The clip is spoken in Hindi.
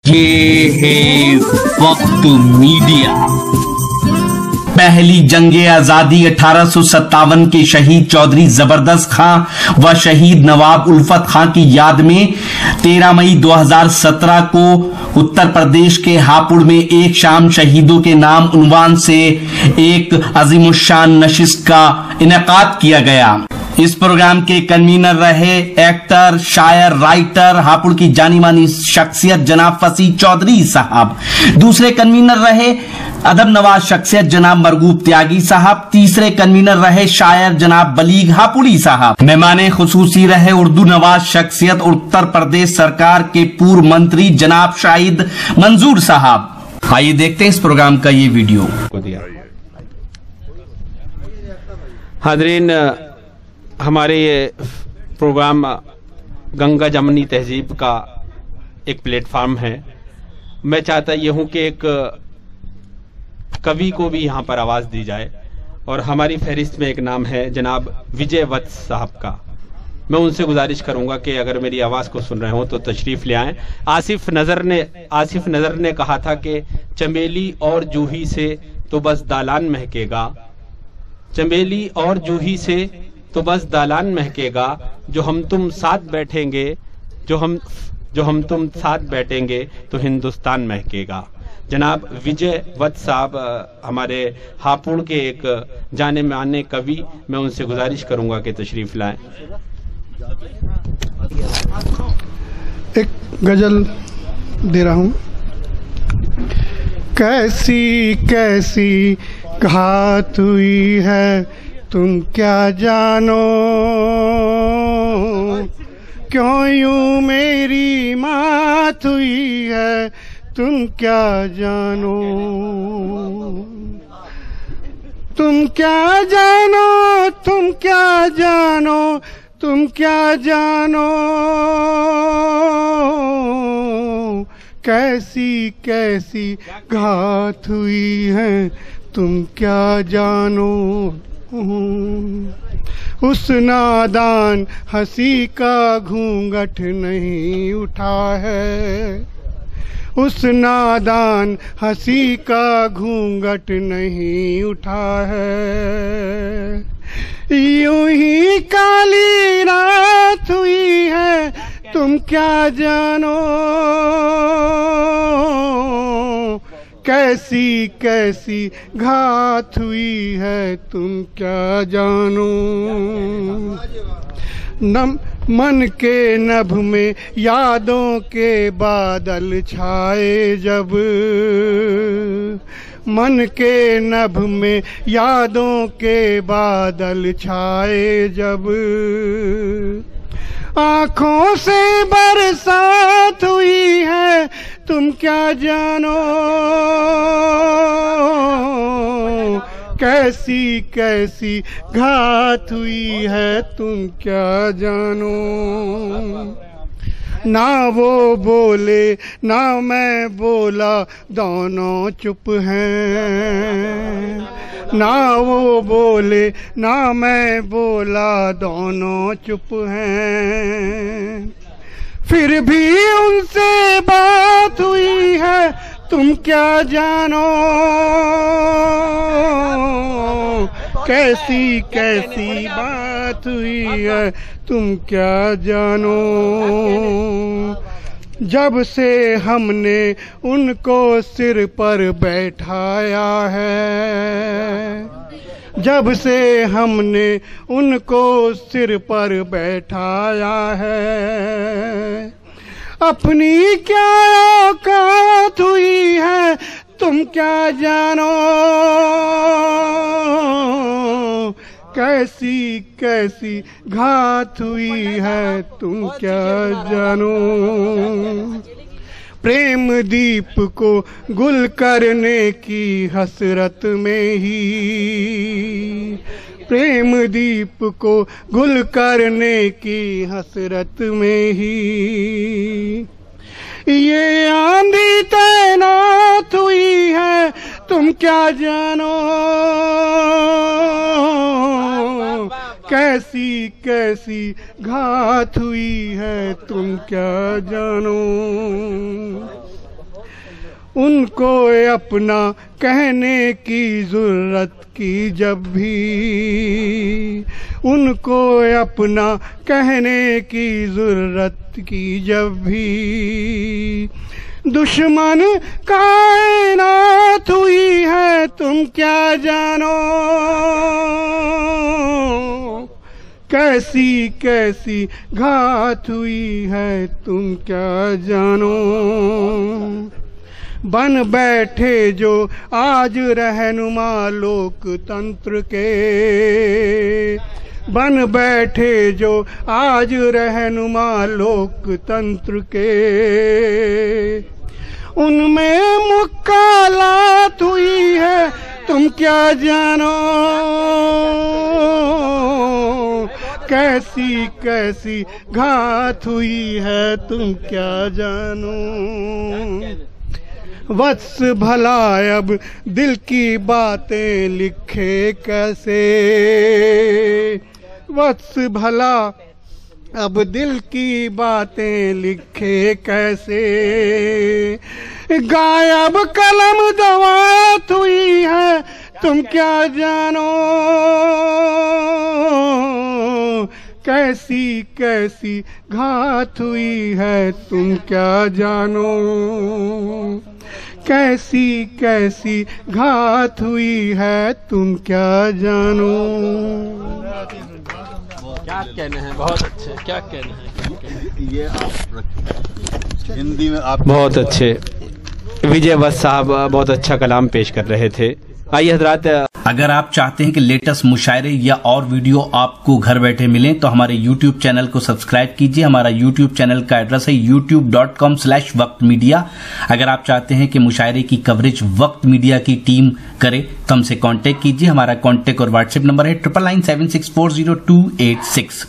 ये है वक्त मीडिया। पहली जंगे आजादी 1857 के शहीद चौधरी जबरदस्त खां व शहीद नवाब उल्फत खां की याद में 13 मई 2017 को उत्तर प्रदेश के हापुड़ में एक शाम शहीदों के नाम उन्वान से एक अजीमुशान नशिस्त का इनेकाद किया गया। इस प्रोग्राम के कन्वीनर रहे एक्टर, शायर, राइटर, हापुड़ की जानी मानी शख्सियत जनाब फसी चौधरी साहब। दूसरे कन्वीनर रहे अदब नवाज शख्सियत जनाब मरगूब त्यागी साहब। तीसरे कन्वीनर रहे शायर जनाब बलीग हापुड़ी साहब। मेहमान खुसूसी रहे उर्दू नवाज शख्सियत उत्तर प्रदेश सरकार के पूर्व मंत्री जनाब शाहिद मंजूर साहब। आइए देखते हैं इस प्रोग्राम का ये वीडियो। हाज़रीन, हमारे ये प्रोग्राम गंगा जमनी तहजीब का एक प्लेटफार्म है। मैं चाहता ये हूँ कि एक कवि को भी यहाँ पर आवाज़ दी जाए और हमारी फहरिस्त में एक नाम है जनाब विजय वत्स साहब का। मैं उनसे गुजारिश करूँगा कि अगर मेरी आवाज़ को सुन रहे हो तो तशरीफ़ ले आएँ। आसिफ नज़र ने कहा था कि चमेली और जूही से तो बस दालान महकेगा, चमेली और जूही से तो बस दालान महकेगा, जो हम तुम साथ बैठेंगे जो हम तुम साथ बैठेंगे तो हिंदुस्तान महकेगा। जनाब विजय वत्स साहब हमारे हापुड़ के एक जाने माने कवि, मैं उनसे गुजारिश करूंगा कि तशरीफ लाएं। एक गजल दे रहा हूं। कैसी कैसी घात हुई है तुम क्या जानो, क्यों यूं मेरी मात हुई है तुम क्या जानो, तुम क्या जानो, तुम क्या जानो, तुम क्या जानो, कैसी कैसी घात हुई है तुम क्या जानो। उस नादान हंसी का घूंघट नहीं उठा है, उस नादान हंसी का घूंघट नहीं उठा है, यूं ही काली रात हुई है तुम क्या जानो, कैसी कैसी घात हुई है तुम क्या जानो। मन के नभ में यादों के बादल छाए जब, मन के नभ में यादों के बादल छाए जब, आँखों से बरसात हुई है तुम क्या जानो, कैसी कैसी घात हुई है तुम क्या जानो। ना वो बोले ना मैं बोला दोनों चुप हैं, ना वो बोले ना मैं बोला दोनों चुप हैं, फिर भी उनसे बात हुई है तुम क्या जानो, कैसी कैसी बात हुई है तुम क्या जानो। जब से हमने उनको सिर पर बैठाया है, जब से हमने उनको सिर पर बैठाया है, अपनी क्या औकात हुई है तुम क्या जानो, कैसी कैसी घात हुई है तुम क्या जानो। प्रेम दीप को गुल करने की हसरत में ही, प्रेम दीप को गुल करने की हसरत में ही, ये आंधी तैनात हुई है तुम क्या जानो, कैसी कैसी घात हुई है तुम क्या जानो। उनको अपना कहने की जरूरत की जब भी, उनको अपना कहने की जरूरत की जब भी, दुश्मन कायनात हुई है तुम क्या जानो, कैसी कैसी घात हुई है तुम क्या जानो। बन बैठे जो आज रहनुमा लोकतंत्र के, बन बैठे जो आज रहनुमा लोकतंत्र के, उनमें मुकालात हुई है तुम क्या जानो, कैसी कैसी घात हुई है तुम क्या जानो। वत्स भला अब दिल की बातें लिखे कैसे, वत्स भला अब दिल की बातें लिखे कैसे, गायब कलम दवात हुई है तुम क्या जानो, कैसी कैसी घात हुई है तुम क्या जानो, कैसी कैसी घात हुई है तुम क्या जानो। क्या कहने हैं, बहुत अच्छे, क्या कहने हैं, ये आप हिंदी में आप बहुत अच्छे। विजय वत्स साहब बहुत अच्छा कलाम पेश कर रहे थे। आइए हजरात, अगर आप चाहते हैं कि लेटेस्ट मुशायरे या और वीडियो आपको घर बैठे मिलें तो हमारे YouTube चैनल को सब्सक्राइब कीजिए। हमारा YouTube चैनल का एड्रेस है youtube.com/वक्त मीडिया। अगर आप चाहते हैं कि मुशायरे की कवरेज वक्त मीडिया की टीम करे तो हमसे कांटेक्ट कीजिए। हमारा कांटेक्ट और व्हाट्सएप नंबर है 9997640286।